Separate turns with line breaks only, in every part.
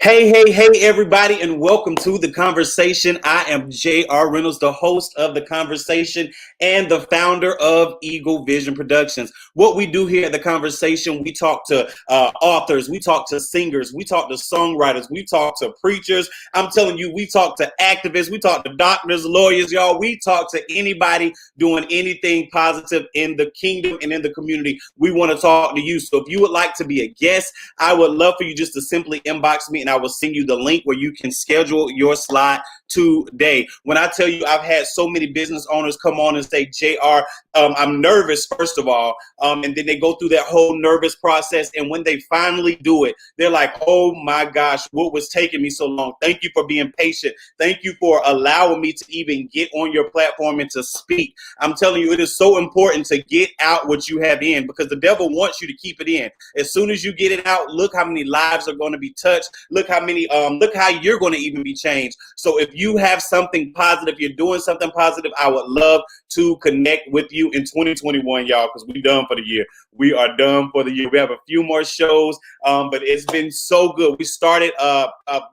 Hey, everybody, and welcome to The Conversation. I am J.R. Reynolds, the host of The Conversation and the founder of Eagle Vision Productions. What we do here at The Conversation, we talk to authors, we talk to singers, we talk to songwriters, we talk to preachers. I'm telling you, we talk to activists, we talk to doctors, lawyers, y'all. We talk to anybody doing anything positive in the kingdom and in the community. We want to talk to you. So if you would like to be a guest, I would love for you just to simply inbox me and I will send you the link where you can schedule your slot today. When I tell you, I've had so many business owners come on and say, JR, I'm nervous, first of all. And then they go through that whole nervous process. And when they finally do it, they're like, oh my gosh, what was taking me so long? Thank you for being patient. Thank you for allowing me to even get on your platform and to speak. I'm telling you, it is so important to get out what you have in because the devil wants you to keep it in. As soon as you get it out, look how many lives are going to be touched. Look how you're going to even be changed. So if you have something positive, you're doing something positive, I would love to connect with you in 2021, y'all, because we're done for the year. We are done for the year. We have a few more shows, but it's been so good. We started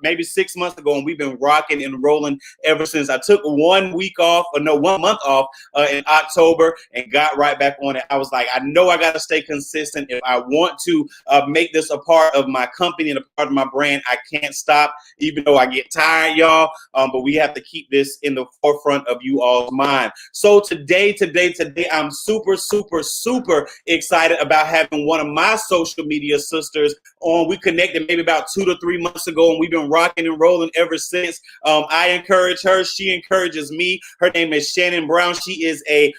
maybe 6 months ago, and we've been rocking and rolling ever since. I took 1 month off in October and got right back on it. I was like, I know I got to stay consistent. If I want to make this a part of my company and a part of my brand, I can't stop, even though I get tired, y'all. But we have to keep this in the forefront of you all's mind. So today, I'm super excited about having one of my social media sisters on. We connected maybe about 2 to 3 months ago, and we've been rocking and rolling ever since. I encourage her. She encourages me. Her name is Shannon Brown. She is a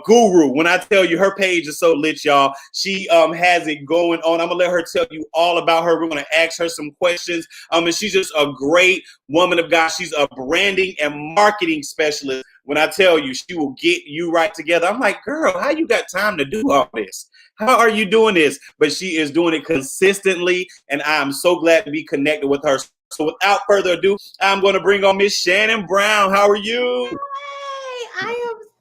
guru. When I tell you, her page is so lit, y'all. She has it going on. I'm gonna let her tell you all about her. We're gonna ask her some questions. And she's just a great woman of God. She's a branding and marketing specialist. When I tell you, she will get you right together. I'm like, girl, how you got time to do all this? How are you doing this? But she is doing it consistently, and I'm so glad to be connected with her. So without further ado, I'm going to bring on Miss Shannon Brown. How are you?
Hey,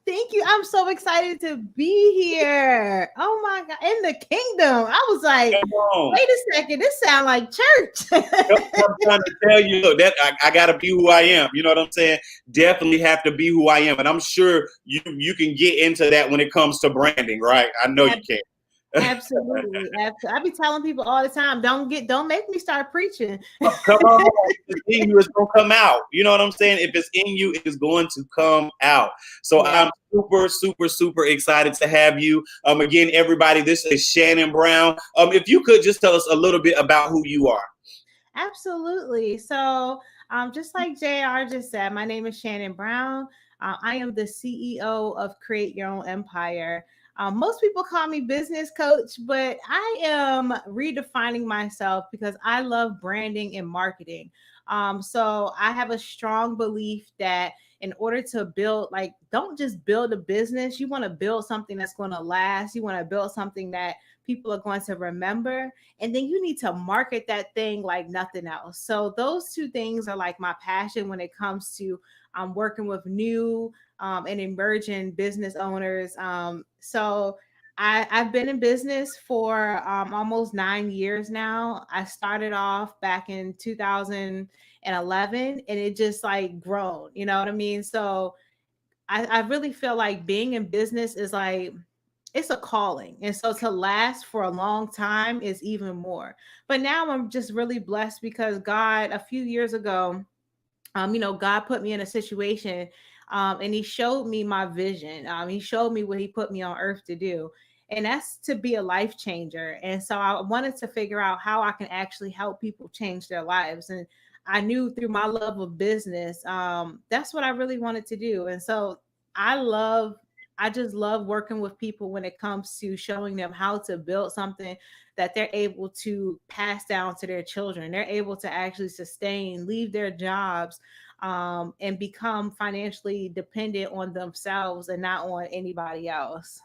thank you. I'm so excited to be here. Oh my God. In the kingdom. I was like,
Come on.
wait a second. This sounds like church.
I'm trying to tell you, look, that I got to be who I am. You know what I'm saying? Definitely have to be who I am. And I'm sure you can get into that when it comes to branding, right? I know you can.
Absolutely. I be telling people all the time, don't make me start preaching.
Come on. If it's in you, it's going to come out. You know what I'm saying? If it's in you, it is going to come out. So
Yeah.
I'm super excited to have you. Again, everybody, this is Shannon Brown. If you could just tell us a little bit about who you are.
Absolutely. So, just like JR just said, my name is Shannon Brown. I am the CEO of Create Your Own Empire. Most people call me business coach, but I am redefining myself because I love branding and marketing. So I have a strong belief that in order to build, like, don't just build a business. You want to build something that's going to last. You want to build something that people are going to remember. And then you need to market that thing like nothing else. So those two things are like my passion when it comes to working with new and emerging business owners. I've been in business for almost 9 years now. I started off back in 2011 and it just like grown, you know what I mean? So I really feel like being in business is like, it's a calling. And so to last for a long time is even more. But now I'm just really blessed because God, a few years ago, God put me in a situation and he showed me my vision. He showed me what he put me on earth to do. And that's to be a life changer. And so I wanted to figure out how I can actually help people change their lives. And I knew through my love of business, that's what I really wanted to do. And so I love I just love working with people when it comes to showing them how to build something that they're able to pass down to their children. They're able to actually sustain, leave their jobs, and become financially dependent on themselves and not on anybody else.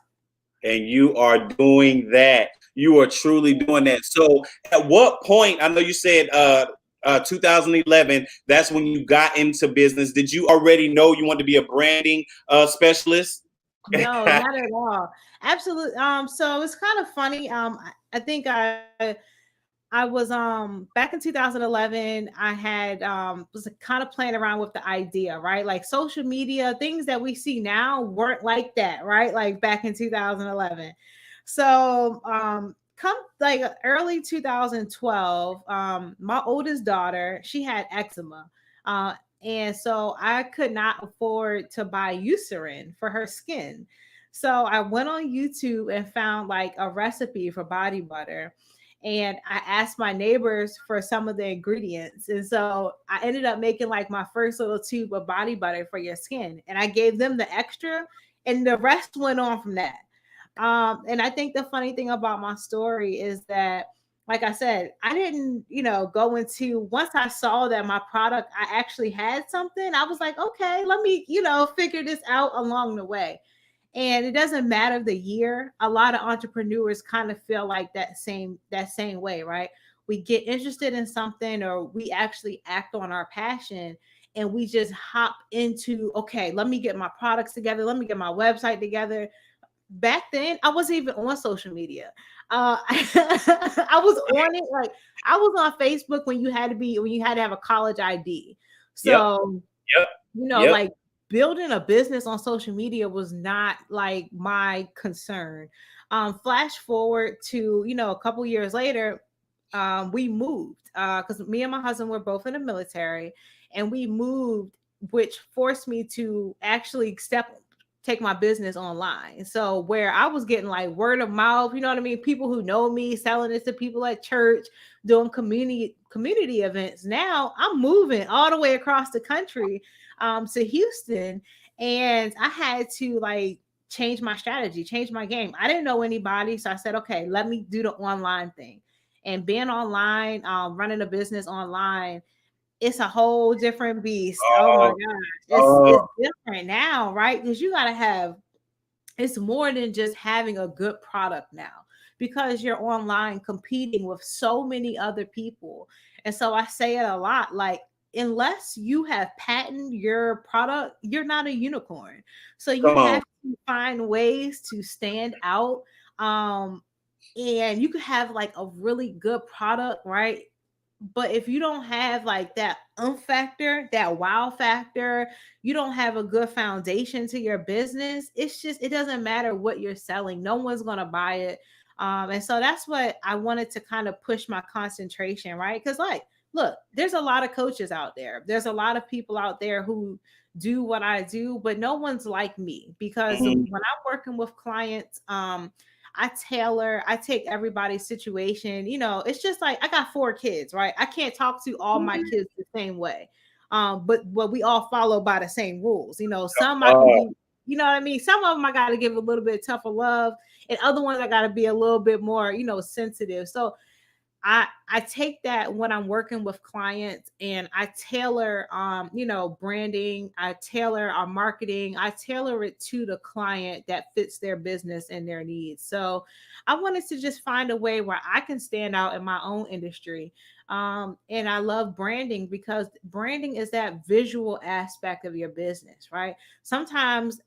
And you are doing that. You are truly doing that. So at what point, I know you said 2011, that's when you got into business. Did you already know you wanted to be a branding specialist?
No, not at all. Absolutely. So it's kind of funny. I think I was back in 2011, I had was kind of playing around with the idea, right? Like social media, things that we see now weren't like that, right? Like back in 2011. So come like early 2012, my oldest daughter, she had eczema. Uh and so I could not afford to buy Eucerin for her skin. So I went on YouTube and found like a recipe for body butter, and I asked my neighbors for some of the ingredients. And so I ended up making like my first little tube of body butter for your skin. And I gave them the extra, and the rest went on from that. And I think the funny thing about my story is that, like I said, I didn't, go into, once I saw that my product, I actually had something, I was like, okay, let me, figure this out along the way. And it doesn't matter the year. A lot of entrepreneurs kind of feel like that same way, right? We get interested in something, or we actually act on our passion, and we just hop into, okay, let me get my products together, let me get my website together. Back then I wasn't even on social media. I was on it, like I was on Facebook when you had to have a college ID.
Yep.
So
Yep. Yep.
like building a business on social media was not like my concern. Flash forward to, a couple years later, we moved because me and my husband were both in the military, and we moved, which forced me to actually take my business online. So where I was getting like word of mouth, you know what I mean? People who know me, selling it to people at church, doing community events. Now I'm moving all the way across the country to Houston, and I had to like change my strategy, change my game. I didn't know anybody, so I said, okay, let me do the online thing. And being online, running a business online, it's a whole different beast. Oh my
Oh,
gosh. It's
oh,
different now, right? Because you gotta have, it's more than just having a good product now, because you're online competing with so many other people. And so I say it a lot, like, unless you have patented your product, you're not a unicorn. So you
come on.
have to find ways to stand out. um and you could have like a really good product, right? But if you don't have like that factor, that wow factor, you don't have a good foundation to your business, it doesn't matter what you're selling. No one's going to buy it. And so that's what I wanted to kind of push my concentration, right? Because, like, look, there's a lot of coaches out there. There's a lot of people out there who do what I do, but no one's like me, because when
Mhm.
I'm working with clients, I take everybody's situation. It's just like I got 4 kids, right? I can't talk to all my kids the same way. But we all follow by the same rules. Some I can
Oh,
be, you know what I mean? Some of them I got to give a little bit tougher love, and other ones I got to be a little bit more, sensitive. So I take that when I'm working with clients, and I tailor branding, I tailor our marketing, I tailor it to the client that fits their business and their needs. So I wanted to just find a way where I can stand out in my own industry. And I love branding, because branding is that visual aspect of your business, right? Sometimes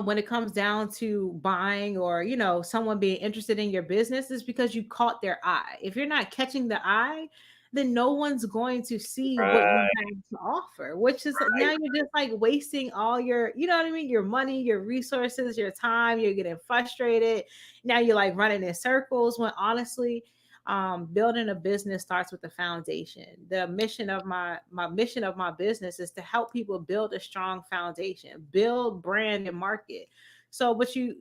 when it comes down to buying, or someone being interested in your business, is because you caught their eye. If you're not catching the eye, then no one's going to see what you
right,
have to offer, which is now
right.
you're just like wasting all your, your money, your resources, your time. You're getting frustrated. Now you're like running in circles, when honestly, building a business starts with the foundation. The mission of my mission of my business is to help people build a strong foundation, build brand and market. So, but you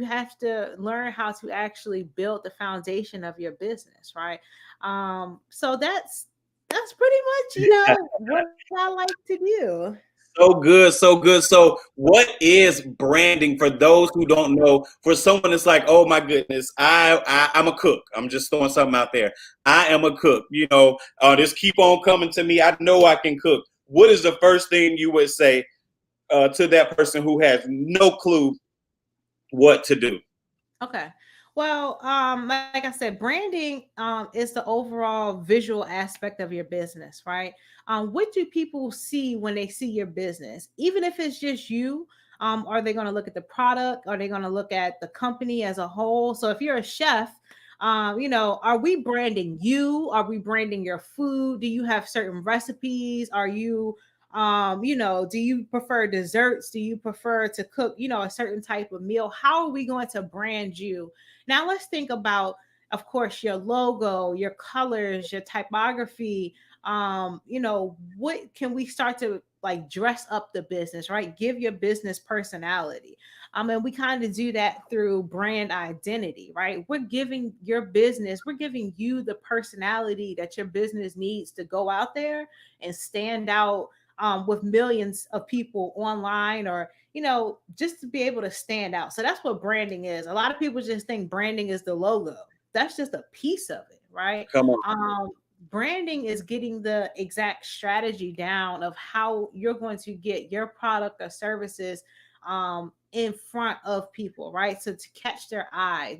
have to learn how to actually build the foundation of your business, right? So that's pretty much, what I like to do.
So good, so good. So, what is branding for those who don't know? For someone that's like, oh my goodness, I'm a cook. I'm just throwing something out there. I am a cook. Just keep on coming to me. I know I can cook. What is the first thing you would say to that person who has no clue what to do?
Okay. Well, like I said, branding is the overall visual aspect of your business, right? What do people see when they see your business? Even if it's just you, are they going to look at the product? Are they going to look at the company as a whole? So if you're a chef, Are we branding you? Are we branding your food? Do you have certain recipes? Are you do you prefer desserts? Do you prefer to cook, a certain type of meal? How are we going to brand you? Now let's think about, of course, your logo, your colors, your typography. What can we start to like dress up the business, right? Give your business personality. And we kind of do that through brand identity, right? We're giving you the personality that your business needs to go out there and stand out with millions of people online, or just to be able to stand out. So that's what branding is. A lot of people just think branding is the logo. That's just a piece of it, right?
Come on.
Branding is getting the exact strategy down of how you're going to get your product or services in front of people, right? So to catch their eye,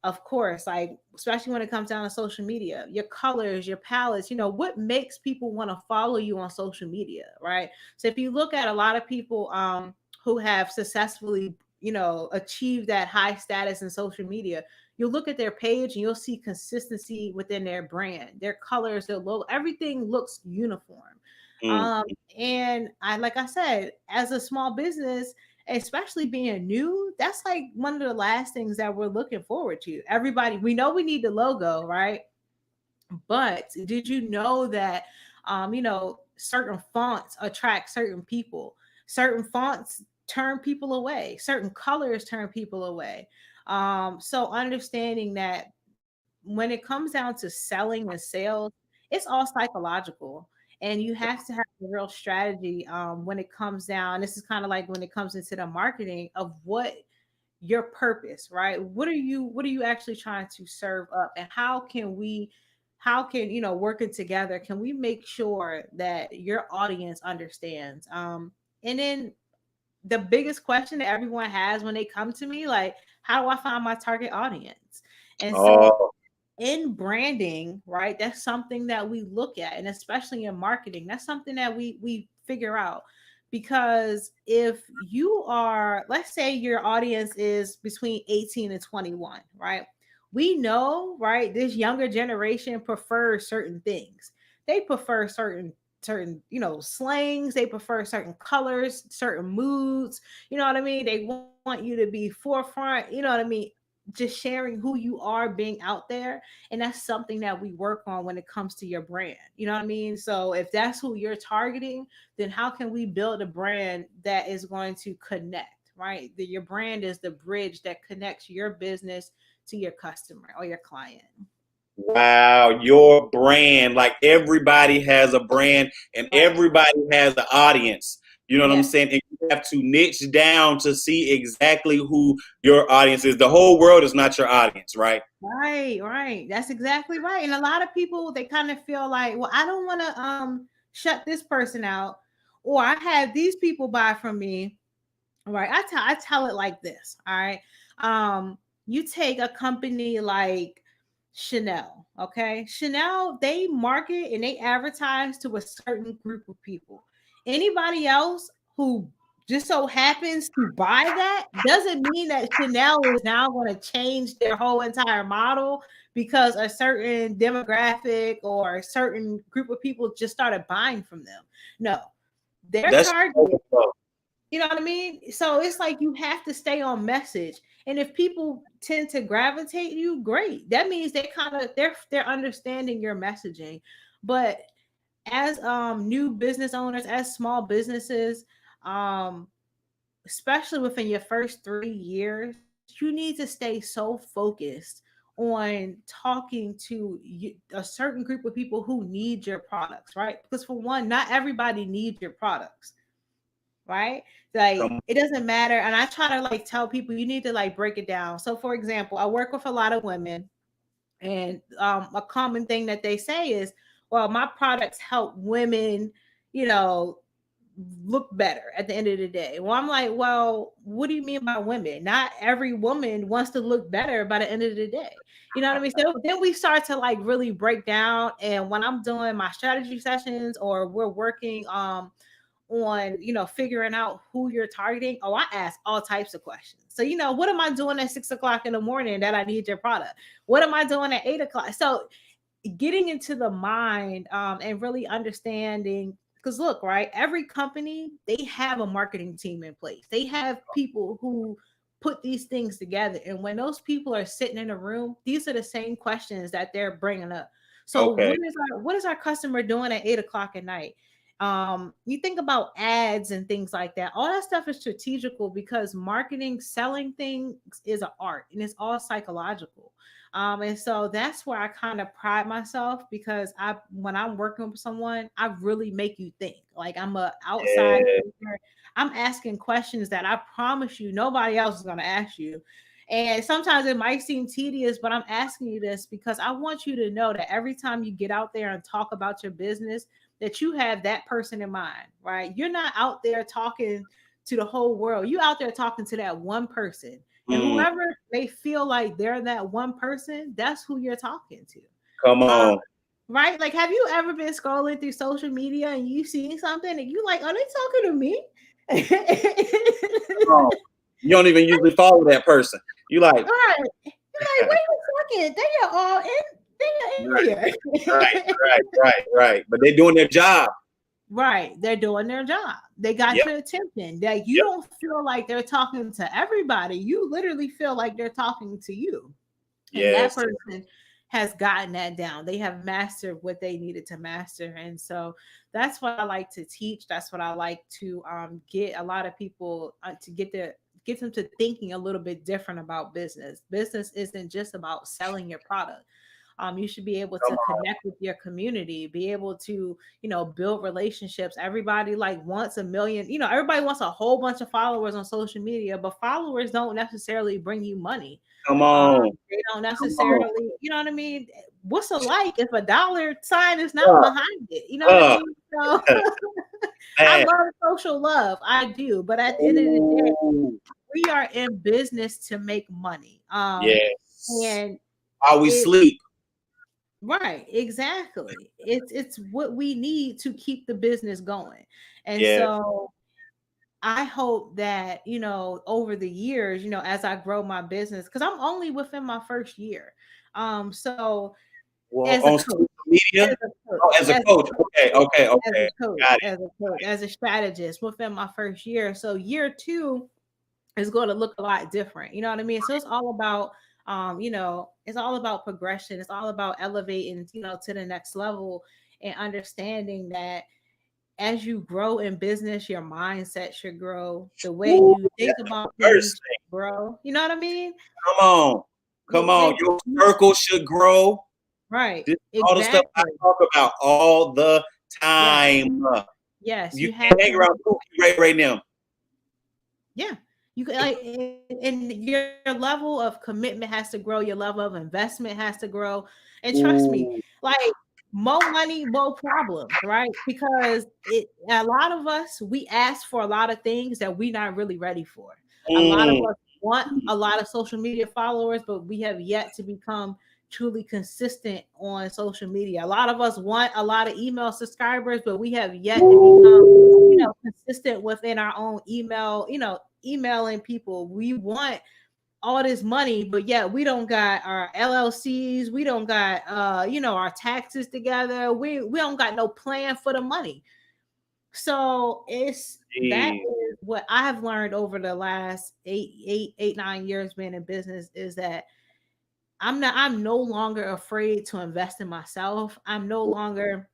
of course, like especially when it comes down to social media, your colors, your palettes, what makes people want to follow you on social media, right? So if you look at a lot of people who have successfully, achieved that high status in social media, you'll look at their page and you'll see consistency within their brand, their colors, their logo, everything looks uniform.
Mm.
Um, and like I said, as a small business, especially being new, that's like one of the last things that we're looking forward to. Everybody, we know we need the logo, right? But did you know that, certain fonts attract certain people? Certain fonts turn people away. Certain colors turn people away. So understanding that when it comes down to selling and sales, it's all psychological. And you have to have a real strategy when it comes down. This is kind of like when it comes into the marketing of what your purpose, right? What are you actually trying to serve up, and how can working together, can we make sure that your audience understands? And then the biggest question that everyone has when they come to me, like, how do I find my target audience? And so
Oh,
in branding, right, that's something that we look at, and especially in marketing, that's something that we figure out. Because if you are, let's say your audience is between 18 and 21, right? We know, right, this younger generation prefers certain things. They prefer certain slangs, they prefer certain colors, certain moods, you know what I mean? They want you to be forefront, you know what I mean? Just sharing who you are, being out there. And that's something that we work on when it comes to your brand, you know what I mean? So if that's who you're targeting, then how can we build a brand that is going to connect, right? Your brand is the bridge that connects your business to your customer or your client.
wow, your brand. Like everybody has a brand and
Right.
everybody has an audience. You know what I'm
Yes.
saying? And you have to niche down to see exactly who your audience is. The whole world is not your audience, right?
Right, right. That's exactly right. And a lot of people, they kind of feel like, well, I don't want to shut this person out, or I have these people buy from me. Right. I tell it like this. All right. You take a company like Chanel, okay? Chanel, they market and they advertise to a certain group of people. Anybody else who just so happens to buy that doesn't mean that Chanel is now going to change their whole entire model because a certain demographic or a certain group of people just started buying from them. No, their
That's
target, you know what I mean? So it's like you have to stay on message. And if people tend to gravitate you, great. That means they're understanding your messaging. But as new business owners, as small businesses, um, especially within your first 3 years, you need to stay so focused on talking to a certain group of people who need your products, right? Because for one, not everybody needs your products, right? Like
come.
it doesn't matter. And I try to like tell people you need to like break it down. So for example, I work with a lot of women, and a common thing that they say is, well, my products help women, you know, look better at the end of the day. Well, I'm like, well, what do you mean by women? Not every woman wants to look better by the end of the day. You know what I mean? So then we start to like really break down. And when I'm doing my strategy sessions or we're working on, figuring out who you're targeting. Oh, I ask all types of questions. So, what am I doing at 6 o'clock in the morning that I need your product? What am I doing at 8 o'clock? So getting into the mind, and really understanding, because look, right, every company, they have a marketing team in place. They have people who put these things together, and when those people are sitting in a room, these are the same questions that they're bringing up. So
Okay.
what is our customer doing at 8 o'clock at night? You think about ads and things like that. All that stuff is strategical, because marketing, selling things is an art, and it's all psychological. And so that's where I kind of pride myself, because when I'm working with someone, I really make you think. Like, I'm a outside
Yeah.
thinker. I'm asking questions that I promise you nobody else is going to ask you. And sometimes it might seem tedious, but I'm asking you this because I want you to know that every time you get out there and talk about your business, that you have that person in mind, right? You're not out there talking to the whole world. You out there talking to that one person. And
Mm,
whoever they feel like they're that one person, that's who you're talking to.
come
Um,
on.
right? Like, have you ever been scrolling through social media and you see something and you like, are they talking to me?
Come on. You don't even usually follow that person. You like,
Right. You're like, wait a second, they are all
right,
in
right,
here.
right. But they're doing their job.
Right. They're doing their job. They got
Yep,
your attention. That you
yep.
don't feel like they're talking to everybody. You literally feel like they're talking to you. And that
Yes.
person has gotten that down. They have mastered what they needed to master. And so that's what I like to teach. That's what I like to get a lot of people to get them to thinking a little bit different about business. Business isn't just about selling your product. You should be able
Come
to
on.
connect with your community, be able to, build relationships. Everybody like wants a million, everybody wants a whole bunch of followers on social media, but followers don't necessarily bring you money.
Come
um,
on.
they don't
Come on.
necessarily, you know what I mean? What's a like if a dollar sign is not
Uh,
behind it? You know what I
uh,
mean? So I
man.
love social love. I do. But at the end of the day,
Ooh.
we are in business to make money.
Yes.
And
While we
it
sleep.
right, exactly. It's what we need to keep the business going. And
Yes.
so I hope that, over the years, as I grow my business, because I'm only within my first year. So
Well,
as a
on
coach,
social media.
as a coach,
Oh, as a
as
coach.
a
Okay,
coach,
okay,
as a
okay.
coach,
Got it.
as a coach, as a strategist within my first year. So year two is going to look a lot different. You know what I mean? So it's all about it's all about progression. It's all about elevating, to the next level, and understanding that as you grow in business, your mindset should grow. The way
Ooh,
you think
that's the
about things
first thing.
should grow. You know what I mean?
Come on. Come on.
It,
Your circle should grow.
right.
This is all the stuff I
Exactly.
talk about all the
Yes.
time.
Yes.
You
You have
can't hang
to.
around Pookie right now.
Yeah. You can like, and your level of commitment has to grow, your level of investment has to grow. And trust me,
Ooh.
like, more money, more problems, right? Because a lot of us, we ask for a lot of things that we're not really ready for. A lot of
Mm.
us want a lot of social media followers, but we have yet to become truly consistent on social media. A lot of us want a lot of email subscribers, but we have yet to become,
Ooh.
consistent within our own email, emailing people. We want all this money, but yet we don't got our LLCs, we don't got our taxes together. We don't got no plan for the money. So it's that
Jeez.
is what I have learned over the last 9 years being in business, is that I'm no longer afraid to invest in myself. I'm no longer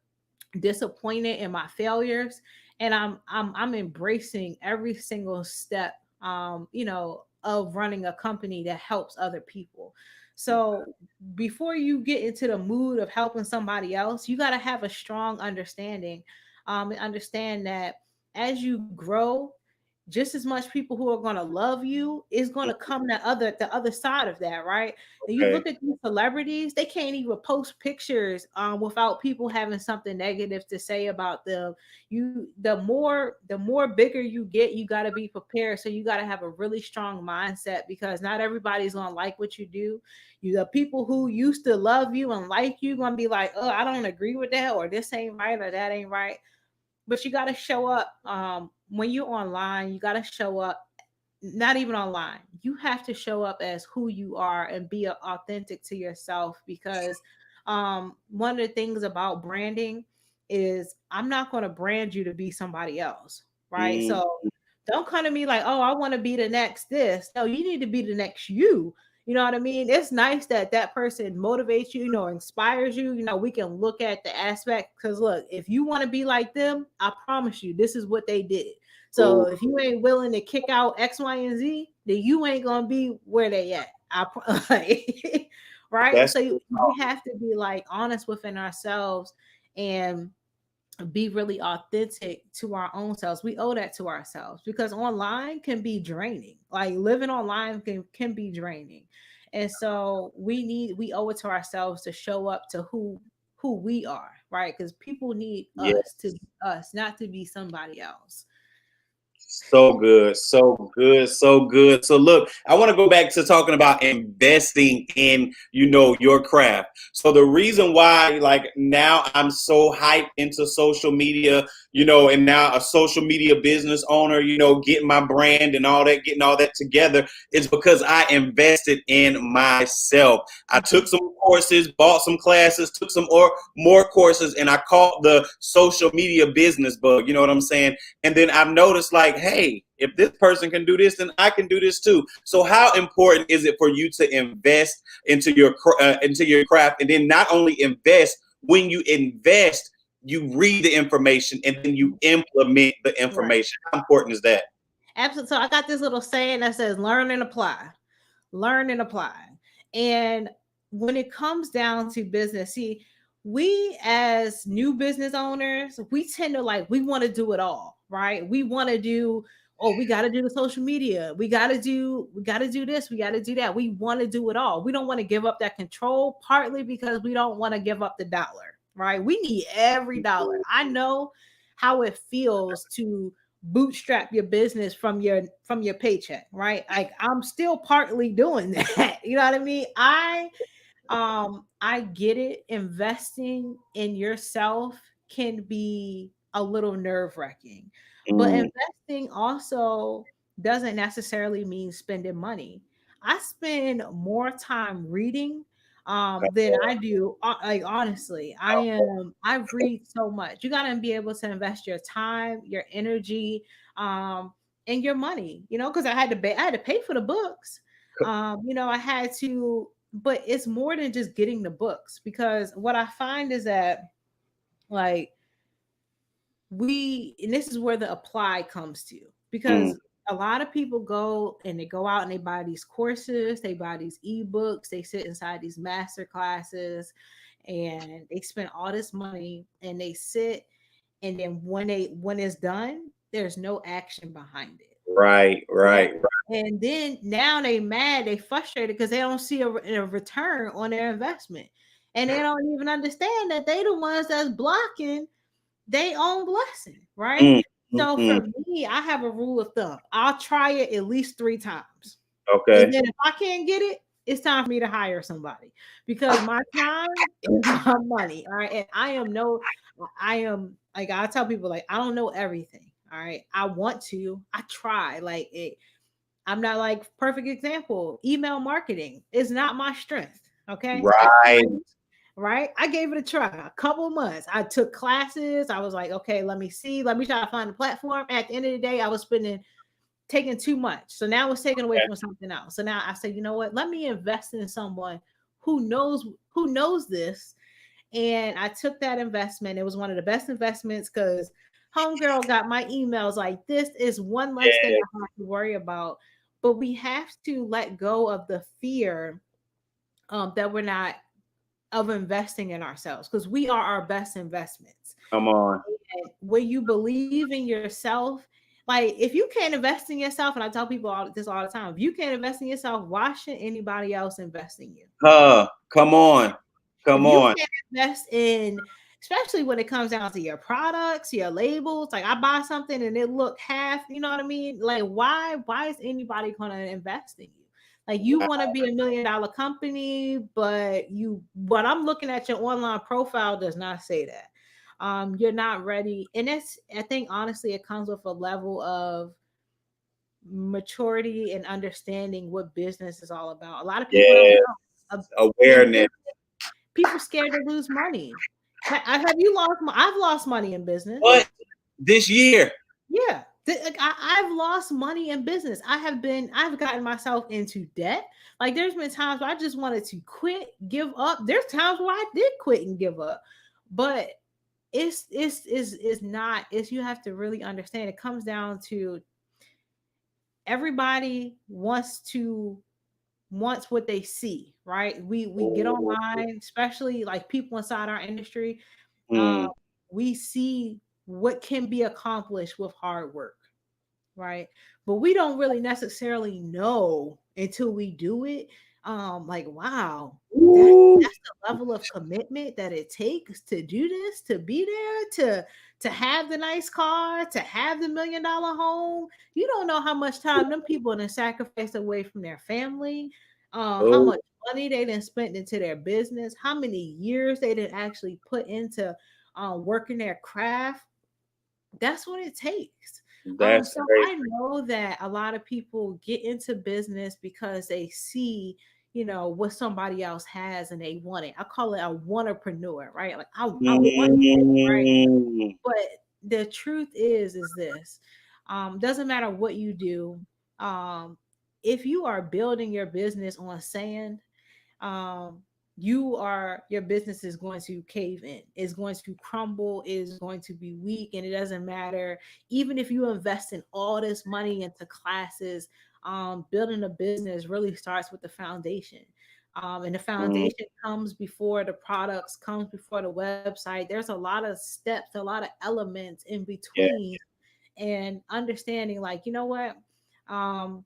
disappointed in my failures, and I'm embracing every single step, of running a company that helps other people. So before you get into the mood of helping somebody else, you got to have a strong understanding, and understand that as you grow, just as much people who are going to love you is going to come the other side of that, right? And you
Okay.
look at these celebrities, they can't even post pictures without people having something negative to say about them. The more bigger you get, you got to be prepared. So you got to have a really strong mindset, because not everybody's going to like what you do. The people who used to love you and like you going to be like, oh, I don't agree with that, or this ain't right, or that ain't right. but you got to show up. When you're online, you got to show up. Not even online, you have to show up as who you are and be authentic to yourself, because one of the things about branding is I'm not going to brand you to be somebody else, right?
Mm,
So don't come to me like, oh, I want to be the next this. No, you need to be the next you. You know what I mean? It's nice that that person motivates you, inspires you. We can look at the aspect, because look, if you want to be like them, I promise you, this is what they did. So
ooh,
if you ain't willing to kick out X, Y, and Z, then you ain't gonna be where they at. Like, right?
that's
So we have to be like honest within ourselves and be really authentic to our own selves. We owe that to ourselves, because online can be draining. Like living online can be draining. And so we owe it to ourselves to show up to who we are, right? Because people need
yeah.
us to be us, not to be somebody else.
So good, so good, so good. So look, I want to go back to talking about investing in, your craft. So the reason why, like now I'm so hyped into social media, and now a social media business owner, getting my brand and all that, getting all that together is because I invested in myself. I took some courses, bought some classes, took some more courses, and I caught the social media business bug. You know what I'm saying? And then I've noticed, like, hey, if this person can do this, then I can do this too. So how important is it for you to invest into your craft, and then not only invest, when you invest, you read the information and then you implement the
Right.
information. How important is that?
Absolutely. So I got this little saying that says learn and apply. Learn and apply. And when it comes down to business, see, we as new business owners, we tend to like, we want to do it all, right? We want to do, oh, we got to do the social media. We got to do this, we got to do that. We want to do it all. We don't want to give up that control, partly because we don't want to give up the dollar, right? We need every dollar. I know how it feels to bootstrap your business from your paycheck, right? Like I'm still partly doing that. You know what I mean? I get it. Investing in yourself can be a little nerve-wracking, but
Mm,
investing also doesn't necessarily mean spending money. I spend more time reading than I do, like honestly. I read so much. You got to be able to invest your time, your energy, and your money, because I had to pay for the books. I had to, but it's more than just getting the books, because what I find is that, like, and this is where the apply comes to,
mm,
because a lot of people go and they go out and they buy these courses, they buy these ebooks, they sit inside these master classes, and they spend all this money and they sit, and then when it's done, there's no action behind it.
right,
Yeah.
right,
And then now they mad, they frustrated because they don't see a return on their investment. And they don't even understand that they the ones that's blocking their own blessing, right?
right. Mm,
So
mm,
for me, I have a rule of thumb. I'll try it at least 3 times. And
okay.
then if I can't get it, it's time for me to hire somebody, because my time is my money. All right. And I am like, I tell people, like, I don't know everything. All right. I want to, I try. Like it, I'm not like perfect example. Email marketing is not my strength. Okay. At
Right.
first, right. I gave it a try a couple of months. I took classes. I was like, okay, let me see. Let me try to find a platform. At the end of the day, I was taking too much. So now it's taken away from something else. So now I say, you know what? Let me invest in someone who knows this. And I took that investment. It was one of the best investments, because homegirl got my emails like, this is one less thing
Yeah.
I have to worry about. But we have to let go of the fear, that we're not, of investing in ourselves, because we are our best investments.
Come on.
And when you believe in yourself, like if you can't invest in yourself, and I tell people this all the time, if you can't invest in yourself, why should anybody else invest in you?
Come on.
If
Come
you
on.
can't invest in, especially when it comes down to your products, your labels, like I buy something and it look half, you know what I mean? Like why is anybody gonna invest in you? Like you want to be $1 million company, but I'm looking at your online profile does not say that. you're not ready. And it's, I think honestly, it comes with a level of maturity and understanding what business is all about. A lot of people don't
Yes.
know. In
Awareness.
business, people scared to lose money. Have you lost? I've lost money in business.
What? This year?
Yeah. Like, I've lost money in business. I've gotten myself into debt. Like there's been times where I just wanted to quit, give up. There's times where I did quit and give up. But it's not, it's, you have to really understand, it comes down to everybody wants what they see, right? We get
Oh,
online, especially like people inside our industry. Uh,
mm,
we see what can be accomplished with hard work, right? But we don't really necessarily know until we do it. Like wow,
ooh,
that's the level of commitment that it takes to do this, to be there, to have the nice car, to have the $1 million home. You don't know how much time them people done sacrificed away from their family, how
oh,
much money they done spent into their business, how many years they did actually put into working their craft. That's what it takes.
that's
So
crazy.
I know that a lot of people get into business because they see, what somebody else has and they want it. I call it a wanterpreneur, right? Like I want this, right?
Mm,
But the truth is this. Doesn't matter what you do. Um, if you are building your business on sand, um your business is going to cave in, is going to crumble, is going to be weak. And it doesn't matter, even if you invest in all this money into classes. Building a business really starts with the foundation. And the
mm,
foundation comes before the products, comes before the website. There's a lot of steps, a lot of elements in
yeah.
between. And understanding, like, you know what, um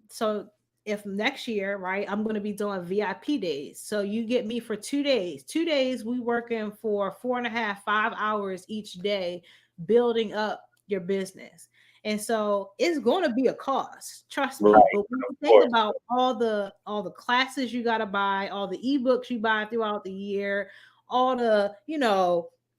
so if next year, right, I'm going to be doing VIP days. So you get me for 2 days. 2 days, we working for 4.5, 5 hours each day, building up your business. And so it's going to be a cost, trust me.
Right.
But when
Of
you think
course.
about all the classes you got to buy, all the ebooks you buy throughout the year, all the,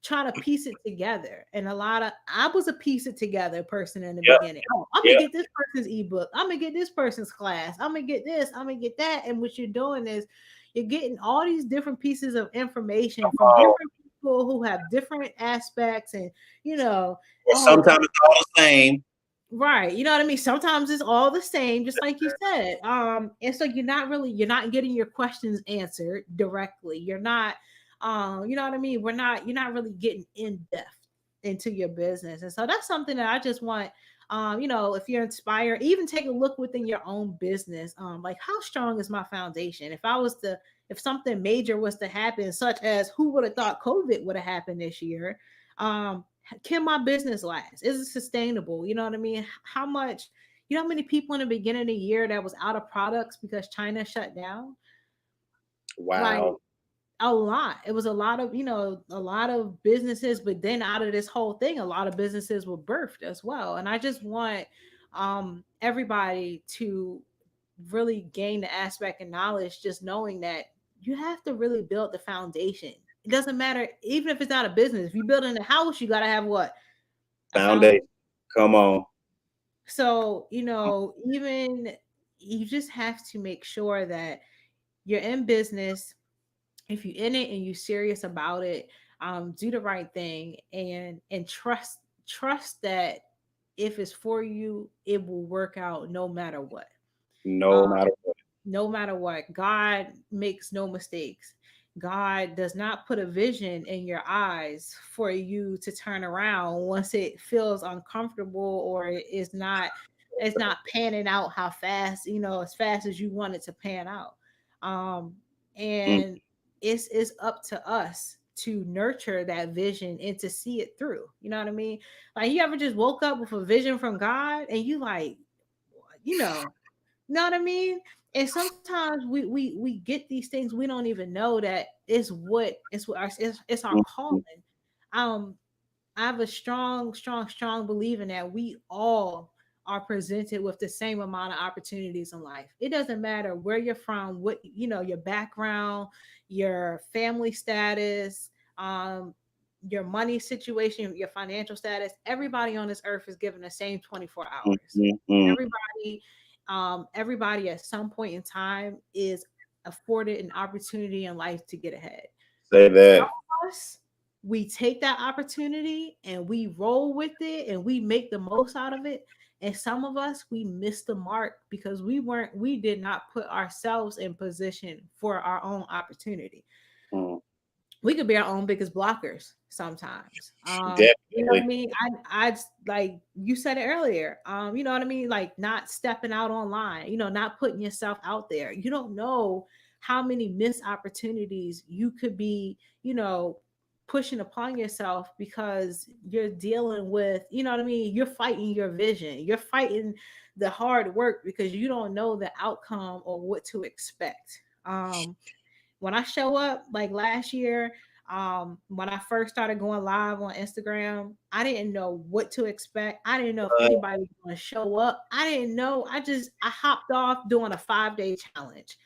trying to piece it together. And I was a piece it together person in the
Yep.
beginning. Oh, I'm gonna
Yep.
get this person's ebook. I'm gonna get this person's class. I'm gonna get this. I'm gonna get that. And what you're doing is you're getting all these different pieces of information from
Oh,
different people who have different aspects. And
or
oh,
sometimes it's all the same.
right. You know what I mean? Sometimes it's all the same, just like you said. And so you're not getting your questions answered directly. You're not, you know what I mean? You're not really getting in depth into your business. And so that's something that I just want, if you're inspired, even take a look within your own business. Like how strong is my foundation? If something major was to happen, such as who would have thought COVID would have happened this year? Um, can my business last? Is it sustainable? You know what I mean? How much, how many people in the beginning of the year that was out of products because China shut down? Like
Wow.
a lot. It was a lot of businesses, but then out of this whole thing, a lot of businesses were birthed as well. And I just want everybody to really gain the aspect and knowledge, just knowing that you have to really build the foundation. It doesn't matter, even if it's not a business. If you build in a house, you gotta have what? A foundation.
Foundation. Come on.
So, even you just have to make sure that you're in business. If you're in it and you're serious about it, do the right thing, and trust that if it's for you, it will work out no matter what.
No
Um,
matter what.
no matter what. God makes no mistakes. God does not put a vision in your eyes for you to turn around once it feels uncomfortable, or it's not panning out how fast, as fast as you want it to pan out. Um
Mm,
and it's up to us to nurture that vision and to see it through. You know what I mean? Like, you ever just woke up with a vision from God and you like, you know, know what I mean? And sometimes we get these things, we don't even know that it's our
mm,
calling.
mm.
Um, I have a strong, strong, strong belief in that we all are presented with the same amount of opportunities in life. It doesn't matter where you're from, your background, your family status. Um, your money situation, your financial status, everybody on this earth is given the same 24 hours.
Mm-hmm.
Everybody, everybody at some point in time is afforded an opportunity in life to get ahead.
Say
Some
that.
of us, we take that opportunity and we roll with it and we make the most out of it. And some of us, we miss the mark because we did not put ourselves in position for our own opportunity.
Mm,
We could be our own biggest blockers sometimes. You know what I
definitely.
mean? I like you said it earlier. You know what I mean? Like not stepping out online, not putting yourself out there. You don't know how many missed opportunities you could be, pushing upon yourself because you're dealing with, what I mean? You're fighting your vision. You're fighting the hard work because you don't know the outcome or what to expect. When I show up like last year, when I first started going live on Instagram, I didn't know what to expect. I didn't know if
Uh,
anybody was going to show up. I didn't know. I hopped off doing a 5-day challenge.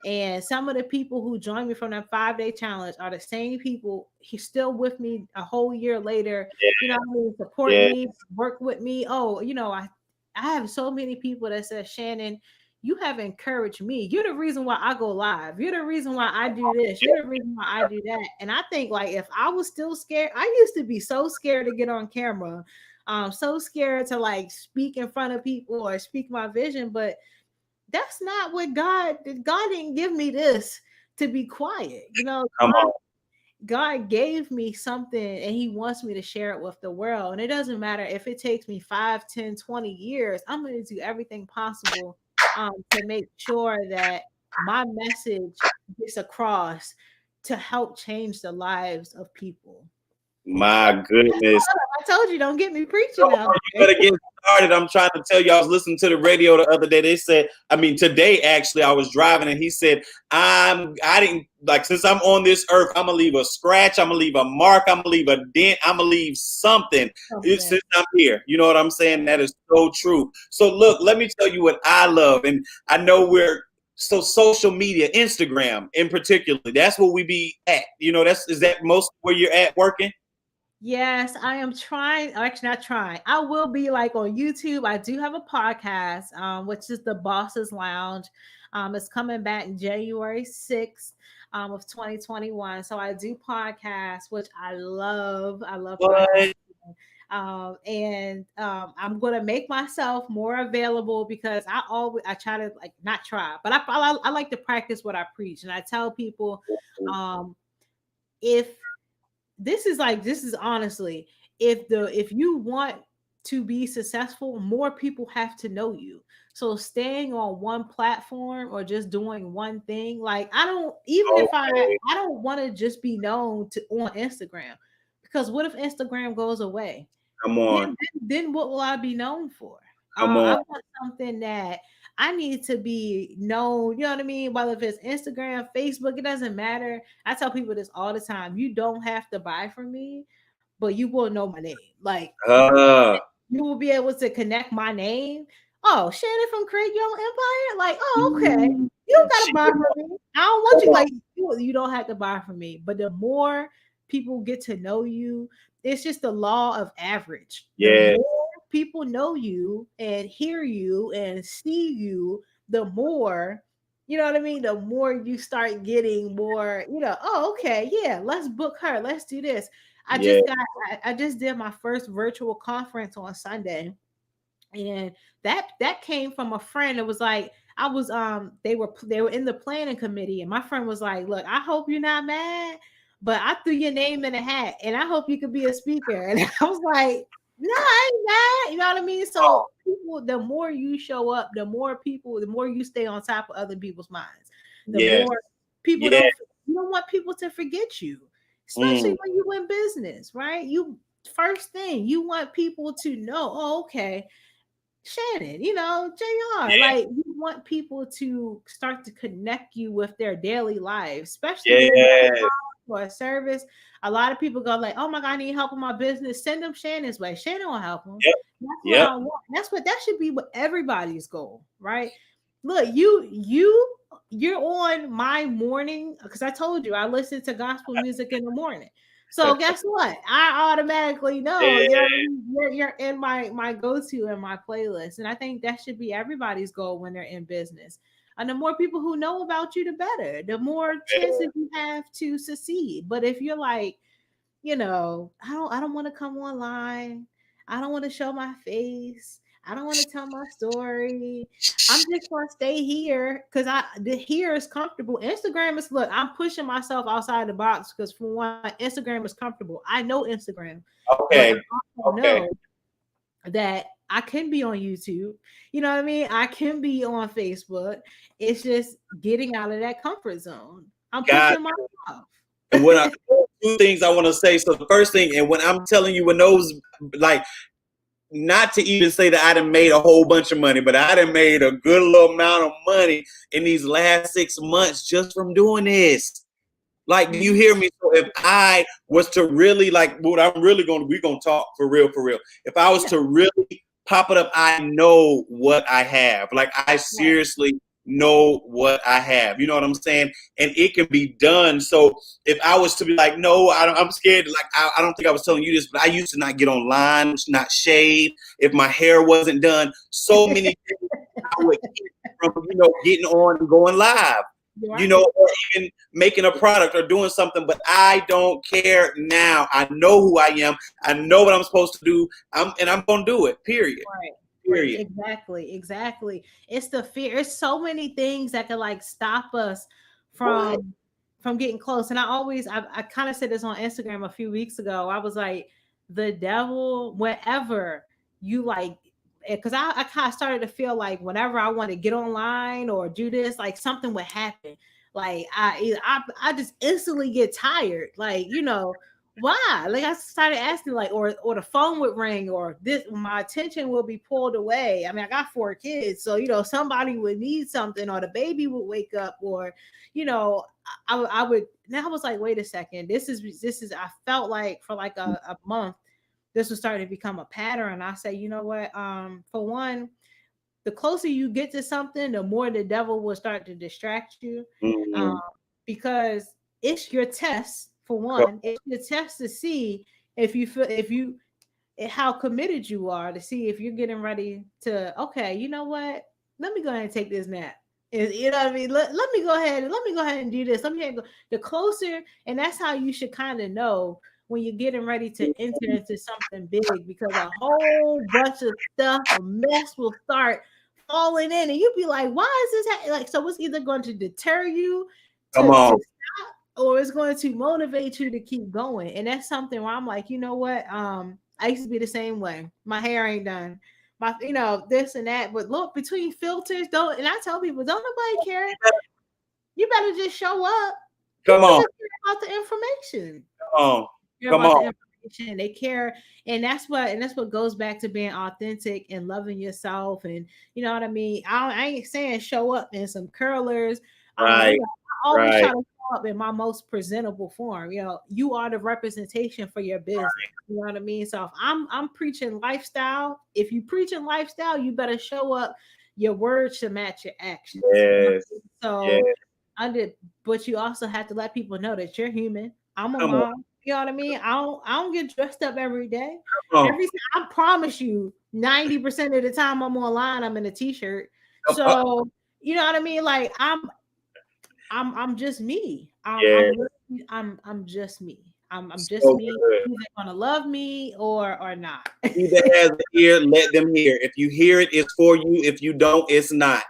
And some of the people who joined me from that 5-day challenge are the same people. He's still with me a whole year later. I mean, support
yeah,
me, work with me. Oh, I have so many people that said, Shannon, you have encouraged me. You're the reason why I go live. You're the reason why I do this. You're the reason why I do that. And I think like if I was still scared, I used to be so scared to get on camera, so scared to like speak in front of people or speak my vision. But that's not what God didn't give me this to be quiet.
come on.
God gave me something and he wants me to share it with the world. And it doesn't matter if it takes me 5, 10, 20 years. I'm going to do everything possible to make sure that my message gets across to help change the lives of people.
My goodness.
I told you, don't get me
Come
preaching out
on, you
there.
better get started. I'm trying to tell you, I was listening to the radio the other day. They said, I mean, today actually, I was driving and he said, I didn't like, since I'm on this earth, I'm gonna leave a scratch, I'm gonna leave a mark, I'm gonna leave a dent, I'm gonna leave something.
Something.
Since I'm here, you know what I'm saying? That is so true. So look, let me tell you what I love, and I know we're so social media, Instagram in particular. That's where we be at. Is that most where you're at working?
Yes, I am trying. Actually, not trying. I will be like on YouTube. I do have a podcast, which is the Bosses Lounge. It's coming back January 6th of 2021. So I do podcasts, which I love. I love podcasts.
What?
And I'm gonna make myself more available because I try to like not try, but I like to practice what I preach, and I tell people, um, if this is honestly, if you want to be successful, more people have to know you. So staying on one platform or just doing one thing, like I don't, even if
Okay,
I don't want to just be known to on Instagram, because what if Instagram goes away?
come
then
on,
then what will I be known for?
come
I
on.
want something that I need to be known. You know what I mean? Whether if it's Instagram, Facebook, it doesn't matter. I tell people this all the time. You don't have to buy from me, but you will know my name. Like
Uh,
you will be able to connect my name. Oh, Shannon from Create Your Own Empire. Like, oh, okay. You don't gotta
shit,
buy from me. I don't want
come
you
on.
like you don't have to buy from me. But the more people get to know you, it's just the law of average. The
Yeah,
more people know you and hear you and see you, the more, you know what I mean? The more you start getting more, oh, okay, yeah, let's book her. Let's do this. I
yeah,
just got I just did my first virtual conference on Sunday, and that came from a friend. It was like I was they were in the planning committee, and my friend was like, look, I hope you're not mad, but I threw your name in a hat and I hope you could be a speaker. And I was like, no, I ain't mad. You know what I mean? So people, the more you show up, the more people, the more you stay on top of other people's minds, the
yes,
more people
yeah.
you don't want people to forget you, especially
Mm,
when you in business, right? You first thing you want people to know, oh, okay, Shannon, JR,
yeah,
like you want people to start to connect you with their daily lives, especially when you got a
yeah,
product or a service. A lot of people go like, oh my God, I need help in my business. Send them Shannon's way. Shannon will help them.
yep,
That's what
yep,
I want. That should be what everybody's goal, right? Look, you're on my morning because I told you I listen to gospel music in the morning. So guess what? I automatically know
Yeah.
you're in my go-to and my playlist. And I think that should be everybody's goal when they're in business. And the more people who know about you, the better. The more chances you have to succeed. But if you're like, I don't want to come online. I don't want to show my face. I don't want to tell my story. I'm just gonna stay here because the here is comfortable. Instagram is look, I'm pushing myself outside the box because for one, Instagram is comfortable. I know Instagram, but
Okay.
I also
Okay.
know that I can be on YouTube. You know what I mean? I can be on Facebook. It's just getting out of that comfort zone. I'm
God.
pushing myself.
And when I two things I want to say. So the first thing, and when I'm telling you, when those like, not to even say that I done made a whole bunch of money, but I done made a good little amount of money in these last 6 months just from doing this. Like, do you hear me? So if I was to really like what I'm really we're gonna talk for real, for real. If I was
Yeah.
to really pop it up, I know what I have. Like, I
Right.
seriously know what I have. You know what I'm saying? And it can be done. So if I was to be like, no, I'm scared. Like, I don't think I was telling you this, but I used to not get online, not shave. If my hair wasn't done, so many things I would get from, getting on and going live.
Right.
Or even making a product or doing something, but I don't care now. I know who I am. I know what I'm supposed to do. I'm gonna do it. Period.
Right. Right.
Period.
Exactly. Exactly. It's the fear. It's so many things that can like stop us
What?
from getting close. And I kind of said this on Instagram a few weeks ago. I was like, the devil, wherever you like, because I kind of started to feel like whenever I want to get online or do this, like something would happen. Like I just instantly get tired. Like, why? Like I started asking, like, or the phone would ring, or this my attention will be pulled away. I mean, I got 4 kids, so somebody would need something, or the baby would wake up, or I would. Now I was like, wait a second, this is. I felt like for like a month, this was starting to become a pattern. I say, you know what? For one, the closer you get to something, the more the devil will start to distract you.
Mm-hmm.
Um, because it's your test for one. It's your test to see if you feel how committed you are, to see if you're getting ready to, okay, you know what? Let me go ahead and take this nap. You know what I mean? Let me go ahead and do this. Let me go. The closer, and that's how you should kind of know when you're getting ready to enter into something big, because a whole bunch of stuff, a mess will start falling in, and you'll be like, why is this like? So it's either going to deter you
Come
to
on.
stop, or it's going to motivate you to keep going. And that's something where I'm like, you know what? I used to be the same way. My hair ain't done. My, this and that. But look, between filters, don't, and I tell people, don't nobody care. You better just show up.
Come
People
on.
just care about the information.
Come on.
Care
Come
about the
on.
information. They care, and that's what goes back to being authentic and loving yourself. And you know what I mean. I ain't saying show up in some curlers.
Right.
I always try
Right.
to show up in my most presentable form. You are the representation for your business. You know what I mean. So if I'm preaching lifestyle, if you preaching lifestyle, you better show up. Your words should match your actions.
Yes. Yes.
So under, but you also have to let people know that you're human. I'm a
Come on.
mom. You know what I mean? I don't get dressed up every day.
Come on.
I promise you, 90% of the time I'm online, I'm in a t-shirt.
Come on.
So you know what I mean? Like I'm just me.
Yeah.
I'm just me. I'm just
So
me.
good.
Either gonna love me or not.
He that has an ear, let them hear. If you hear it, it's for you. If you don't, it's not.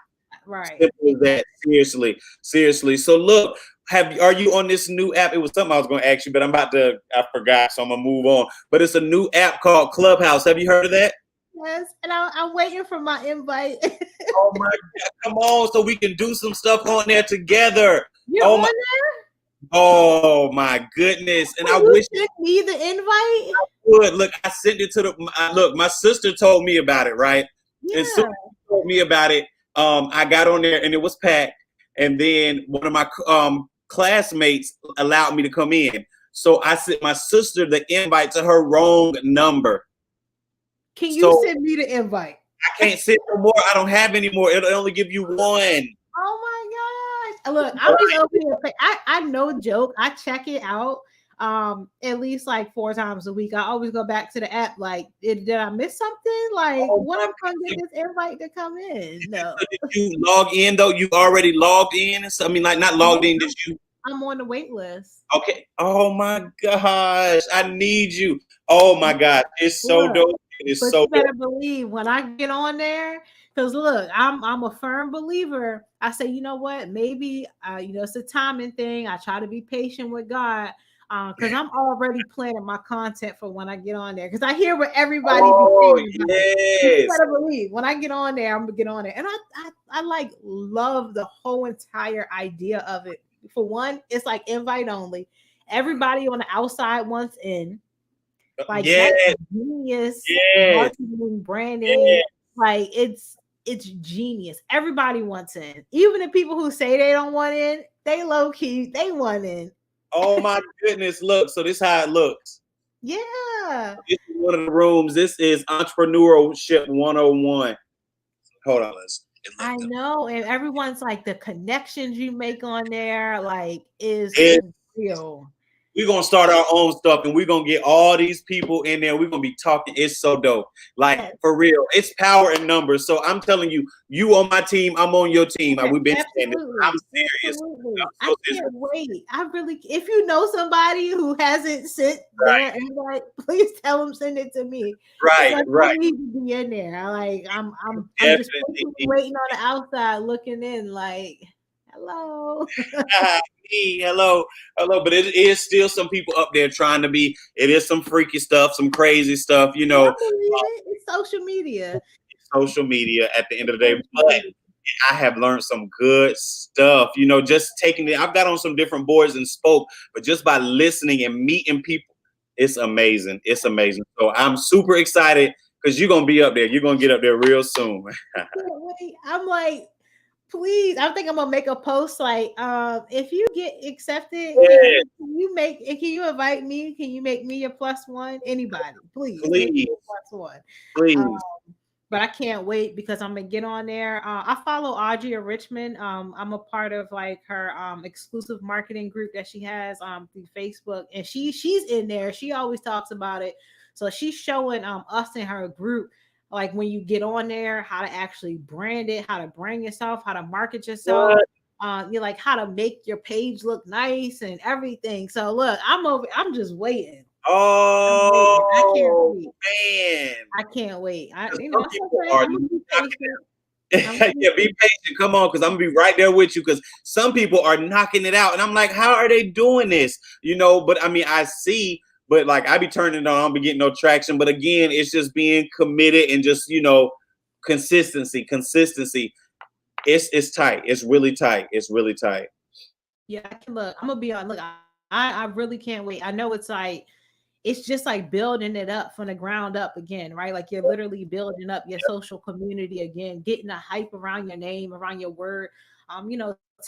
Right.
Simple as that. Seriously. Seriously. So look, are you on this new app? It was something I was going to ask you, but I forgot, so I'm gonna move on. But it's a new app called Clubhouse. Have you heard of that?
Yes, and I'm waiting for my invite.
Oh my God, come on, so we can do some stuff on there together.
You're
Oh
on
my,
there?
oh my goodness. And I
Will you
wish
send me the invite?
would. Look, I sent it to look, my sister told me about it, right? And so
Yeah.
she told me about it. I got on there and it was packed. And then one of my classmates allowed me to come in. So I sent my sister the invite to her wrong number.
Can you
So
send me the invite?
I can't send no more. I don't have any more. It'll only give you one.
Oh my gosh. Look, I'm just over here. I know joke. I check it out. at least like 4 times a week. I always go back to the app. Like, did I miss something? Like,
Oh
when
my
I'm gonna
God.
get this invite to come in? No,
So did you log in though? You already logged in? I mean, like not logged in. Did you?
I'm on the wait list.
Okay. Oh my gosh, I need you. Oh my God, it's so
Look,
dope. It is
but
so
you
dope.
better believe when I get on there, because look, I'm a firm believer. I say, you know what? Maybe it's a timing thing. I try to be patient with God. Because I'm already planning my content for when I get on there. Because I hear what everybody be
Oh
saying about it. But you
yes.
better believe when I get on there, I'm gonna get on there. And I like love the whole entire idea of it. For one, it's like invite only. Everybody on the outside wants in. Like that's
Yes.
genius
Yes.
marketing, branding.
Yes.
Like it's genius. Everybody wants in. Even the people who say they don't want in, they low key, they want in.
Oh my goodness. Look. So this how it looks.
Yeah.
This is one of the rooms. This is entrepreneurship 101. Hold on.
I know. And everyone's like the connections you make on there, like, is
It,
real.
we're gonna start our own stuff and we're gonna get all these people in there. We're gonna be talking. It's so dope. Like
Yes.
for real. It's power in numbers. So I'm telling you, you on my team, I'm on your team.
Yes,
We've been saying this. I'm
absolutely.
serious.
Absolutely.
I'm
I
so serious.
can't wait. I really, if you know somebody who hasn't sent
Right,
their invite, please tell them send it to me.
right,
Because I
right.
need to be in there. I'm just
Definitely.
patiently waiting on the outside looking in like, hello.
Me, hello, hello. But it is still some people up there trying to be. It is some freaky stuff, some crazy stuff.
I believe it. It's social media.
Social media at the end of the day.
Social
But
media.
I have learned some good stuff. Just taking it. I've got on some different boards and spoke, but just by listening and meeting people, it's amazing. It's amazing. So I'm super excited because you're gonna be up there. You're gonna get up there real soon.
I can't wait. I'm like, please, I think I'm gonna make a post like, if you get accepted,
Yeah,
can you invite me? Can you make me a plus one? Anybody, please make me
please,
a plus one. Um,
please.
but I can't wait because I'm gonna get on there. I follow Audrey Richmond. I'm a part of like her exclusive marketing group that she has through Facebook, and she's in there. She always talks about it. So she's showing us in her group like when you get on there how to actually brand it, how to brand yourself, how to market yourself.
What?
You're like how to make your page look nice and everything. So look, I'm just waiting. I'm waiting. I can't
Oh
wait.
man.
I can't wait.
Because some
It's
people
okay.
are
I'm gonna be
knocking
patient. I'm
it.
gonna be
Yeah, be
patient.
patient. Come on, because I'm gonna be right there with you. Because some people are knocking it out, and I'm like, how are they doing this? But I mean, I see, but like I be turning it on, I don't be getting no traction. But again, it's just being committed and just consistency. Consistency. It's tight. It's really tight. It's really tight.
Yeah, I can look. I'm gonna be on. Look, I really can't wait. I know it's just like building it up from the ground up again, right? Like you're literally building up your social community again, getting a hype around your name, around your word.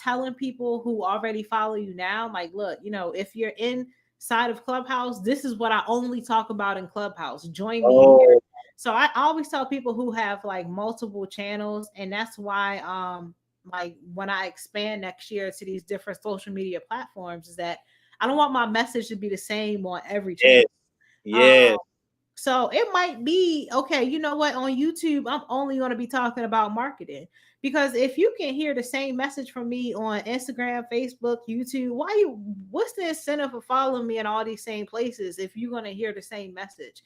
Telling people who already follow you now, like, look, if you're inside of Clubhouse, this is what I only talk about in Clubhouse. Join me here.
Oh,
So I always tell people who have like multiple channels, and that's why like when I expand next year to these different social media platforms, is that I don't want my message to be the same on every
yes,
channel. Um,
yes.
so it might be okay. You know what? On YouTube, I'm only going to be talking about marketing because if you can hear the same message from me on Instagram, Facebook, YouTube, what's the incentive for following me in all these same places if you're going to hear the same message?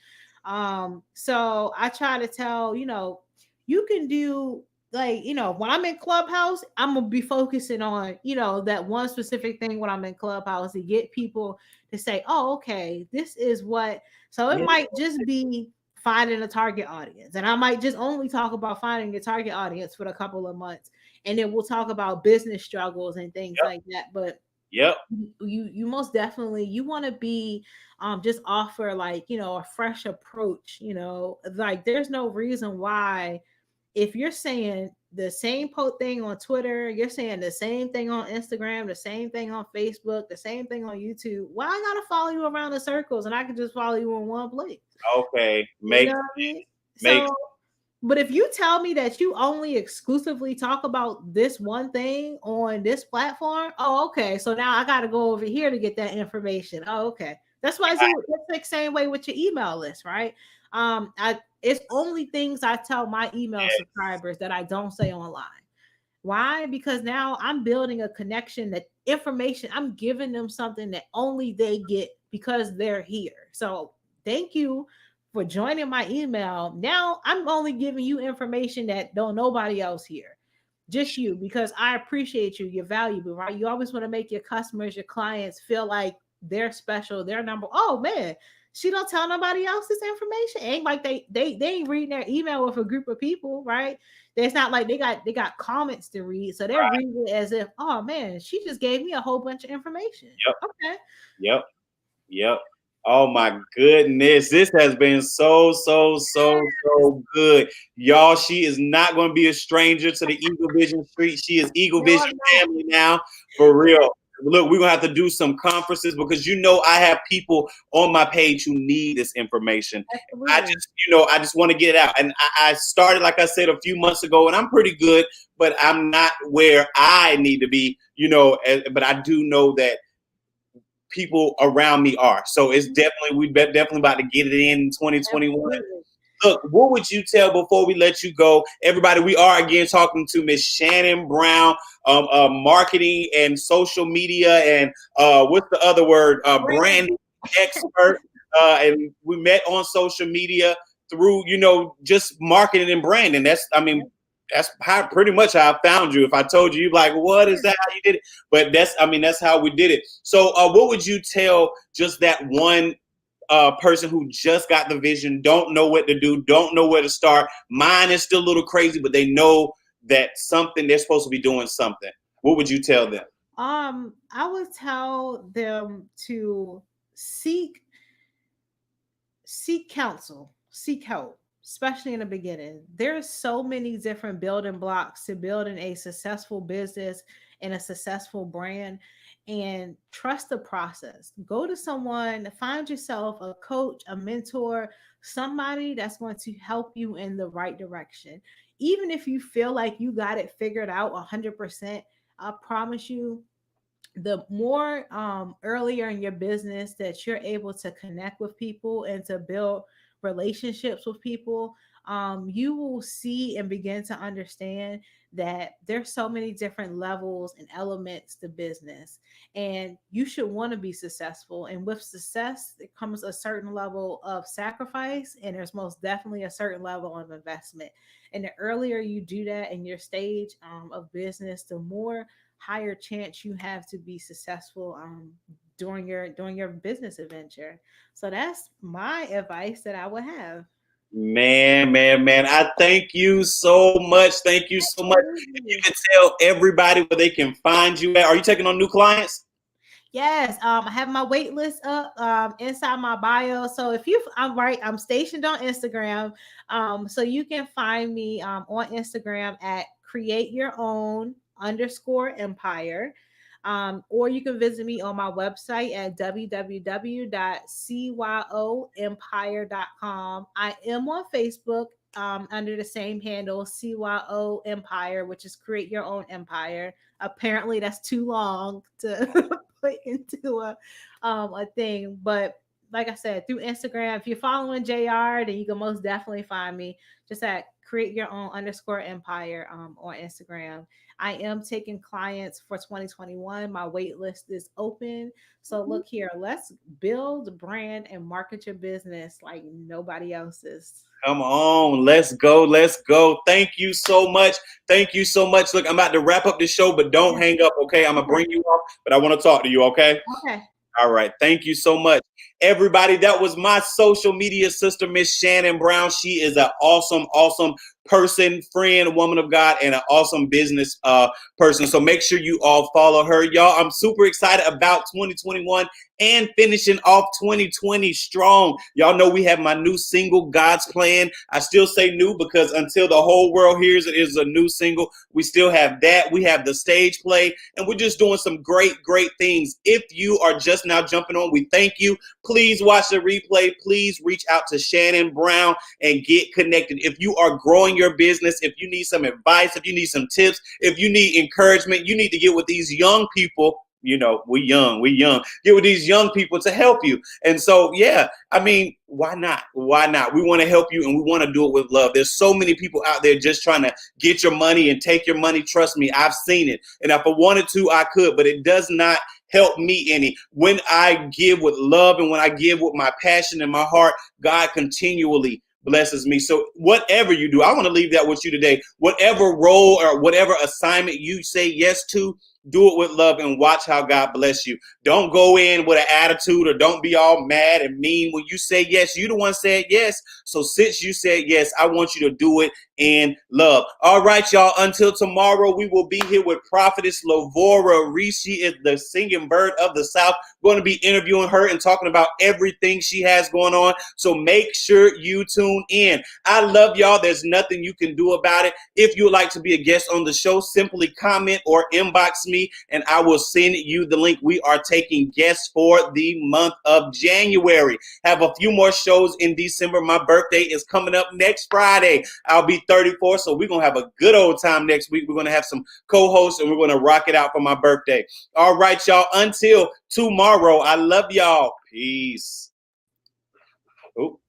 So I try to tell, you can do like, when I'm in Clubhouse, I'm gonna be focusing on, that one specific thing when I'm in Clubhouse to get people to say, oh, okay, this is what. So it
Yeah.
might just be finding a target audience. And I might just only talk about finding a target audience for a couple of months. And then we'll talk about business struggles and things
Yep.
like that. But
Yep.
you most definitely you want to be just offer like a fresh approach, like there's no reason why if you're saying the same thing on Twitter, you're saying the same thing on Instagram, the same thing on Facebook, the same thing on YouTube, why I gotta follow you around in circles and I can just follow you in one place?
Okay.
You know
Makes
what I mean?
makes
So But if you tell me that you only exclusively talk about this one thing on this platform, oh, okay. So now I got to go over here to get that information. Oh, okay. That's why it's the same way with your email list, right? It's only things I tell my email subscribers that I don't say online. Why? Because now I'm building a connection, that information, I'm giving them something that only they get because they're here. So thank you for joining my email. Now I'm only giving you information that don't nobody else here. Just you, because I appreciate you. You're valuable, right? You always want to make your customers, your clients feel like they're special, they're number. Oh man, she don't tell nobody else this information. Ain't like they ain't reading their email with a group of people, right? It's not like they got comments to read, so they're
Right.
reading it as if, oh man, she just gave me a whole bunch of information.
Yep.
Okay.
Yep. Yep. Oh my goodness. This has been so good. Y'all, she is not going to be a stranger to the Eagle Vision Street. She is Eagle
No,
Vision
I'm not.
family now, for real. Look, we're going to have to do some conferences because I have people on my page who need this information.
Absolutely.
I just want to get it out. And I started, like I said, a few months ago, and I'm pretty good, but I'm not where I need to be, but I do know that people around me are. So it's definitely about to get it in 2021.
Absolutely.
Look, what would you tell before we let you go? Everybody, we are again talking to Miss Shannon Brown, marketing and social media and what's the other word? Branding expert. And we met on social media through, just marketing and branding. That's pretty much how I found you. If I told you, you'd be like, what is that? How you did it? But that's how we did it. So what would you tell just that one person who just got the vision, don't know what to do, don't know where to start? Mine is still a little crazy, but they know that they're supposed to be doing something. What would you tell them?
I would tell them to seek counsel, seek help, especially in the beginning. There's so many different building blocks to building a successful business and a successful brand. And trust the process. Go to someone, find yourself a coach, a mentor, somebody that's going to help you in the right direction. Even if you feel like you got it figured out 100%, I promise you, the more earlier in your business that you're able to connect with people and to build relationships with people, you will see and begin to understand that there's so many different levels and elements to business, and you should want to be successful. And with success it comes a certain level of sacrifice, and there's most definitely a certain level of investment. And the earlier you do that in your stage of business, the more higher chance you have to be successful during your business adventure. So that's my advice that I would have.
Man. I thank you so much. Thank you so much. If you
Absolutely.
can tell everybody where they can find you at. Are you taking on new clients?
Yes, I have my wait list up inside my bio. So if you, I'm stationed on Instagram. So you can find me on Instagram at create your own underscore empire. Or you can visit me on my website at www.cyoempire.com. I am on Facebook under the same handle, CYO Empire, which is Create Your Own Empire. Apparently, that's too long to put into a thing. But like I said, through Instagram, if you're following JR, then you can most definitely find me just at create your own underscore empire on Instagram. I am taking clients for 2021. My wait list is open. So look here, let's build, brand, and market your business like nobody else's.
Come on, let's go. Let's go. Thank you so much. Thank you so much. Look, I'm about to wrap up the show, but don't hang up, okay? I'm going to bring you up, but I want to talk to you, okay?
Okay.
All right. Thank you so much. Everybody, that was my social media sister, Miss Shannon Brown. She is an awesome person, friend, woman of God, and an awesome business person. So make sure you all follow her. Y'all, I'm super excited about 2021 and finishing off 2020 strong. Y'all know we have my new single, God's Plan. I still say new because until the whole world hears it is a new single. We still have that. We have the stage play, and we're just doing some great things. If you are just now jumping on, we thank you. please watch the replay. Please reach out to Shannon Brown and get connected. If you are growing your business, if you need some advice, if you need some tips, if you need encouragement, you need to get with these young people. You know, we young. Get with these young people to help you. And so, yeah, I mean, why not? Why not? We want to help you, and we want to do it with love. There's so many people out there just trying to get your money and take your money. Trust me, I've seen it. And if I wanted to, I could, but it does not help me any. When I give with love and when I give with my passion and my heart, God continually blesses me. So whatever you do, I want to leave that with you today. Whatever role or whatever assignment you say yes to, do it with love and watch how God bless you. Don't go in with an attitude or don't be all mad and mean. When you say yes, you the one said yes. So since you said yes, I want you to do it in love. All right, y'all. Until tomorrow, we will be here with Prophetess Lavora Reese. She is the singing bird of the South. We're going to be interviewing her and talking about everything she has going on. So make sure you tune in. I love y'all. There's nothing you can do about it. If you would like to be a guest on the show, simply comment or inbox me and I will send you the link. We are taking guests for the month of January. Have a few more shows in December. My birthday is coming up next Friday. I'll be 34, so we're going to have a good old time next week. We're going to have some co-hosts and we're going to rock it out for my birthday. All right, y'all. Until tomorrow, I love y'all. Peace. Oh.